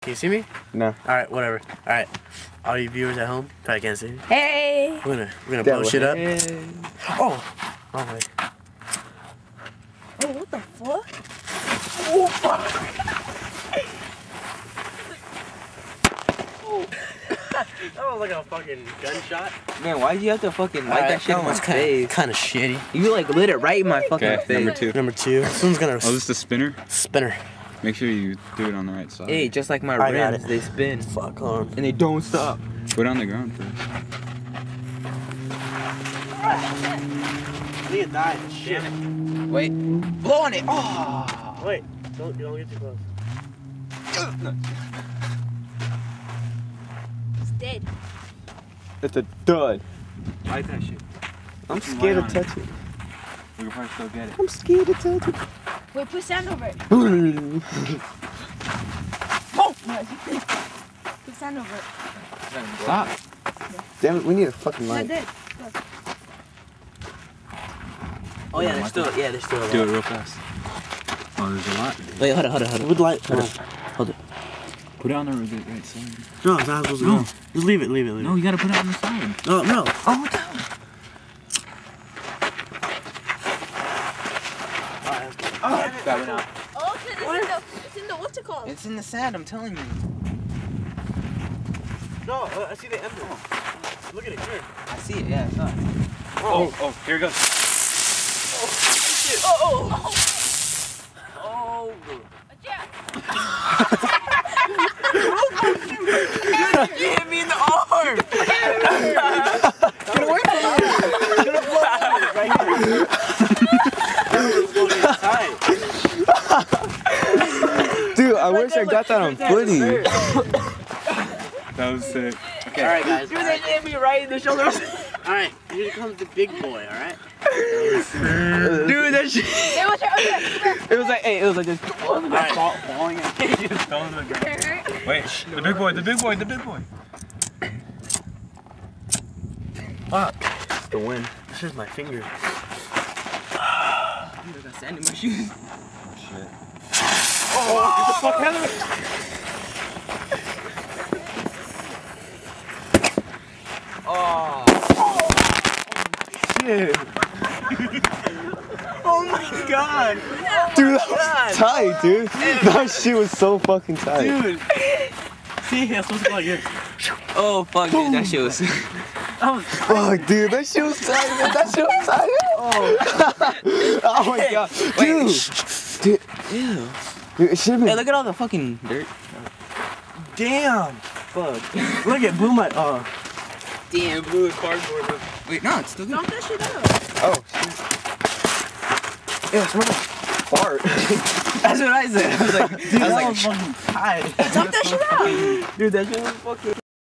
Can you see me? No. Alright, whatever. Alright. All you viewers at home, probably can't see me. Hey! We're gonna blow shit up. Oh! Wrong way. Oh, what the fuck? Oh, fuck! That was like a fucking gunshot. Man, why'd you have to fucking light that shit in my face? Kind of shitty. You like lit it right in my fucking face. Number two. Number two. Someone's gonna. Oh, this is the spinner? Spinner. Make sure you do it on the right side. Hey, just like my I got rims, it. they spin. Fuck on. And they don't stop. Put it on the ground first. Leah died. Shit. Wait. Blow on it. Oh. Wait. Don't get too close. It's dead. It's a dud. Light that shit. I'm scared to touch it. We can probably still get it. I'm scared to touch it. Wait, put sand over it. Put sand over it. Stop. Damn it, we need a fucking Not light. dead. Oh yeah, they're still alive. Do it real fast. Oh, there's a lot. Wait, hold it. With light. Hold it. Put it on the right side. No, it's not supposed to No. go. Just leave it. No, you gotta put it on the side. No, no. Oh, what the? That went out. Oh, it's in the what's it called? It's in the sand, I'm telling you. No, I see the ember. Look at it here. I see it, yeah, I saw it. Oh, here it goes. Oh. You hit me in the arm! Get away from me. You're gonna blow it right here. Dude, I wish I got that on footage. That was sick. Okay. Alright, guys. Dude, they hit me right in the shoulder. Alright, here comes the big boy, alright? Dude, that shit. Hey, what's your It was like, hey, it was like this. Falling and he just fell to the ground. Wait, the big boy. Fuck. It's the wind. This is my finger. Dude, I got sand in my shoes. Shit. Oh, get the fuck out of it. Oh. Shit. Oh my god. Dude, that was tight, dude. That shit was so fucking tight. Dude. See, that's supposed to go like this. Oh fuck, dude, that shit was. Fuck, dude, that shit was tight, man. That shit was tight. Oh my god. Dude. Ew. Dude, it should've Hey, been. look at all the fucking dirt. Damn. Fuck. Look at Boom. Damn, blue cardboard. Wait, no, it's still good. Dump that shit out. Oh, shit. Yeah, smell fart. That's what I said. I was like, Dude, that was fucking tight. Dump that shit out. dude, that shit was fucking.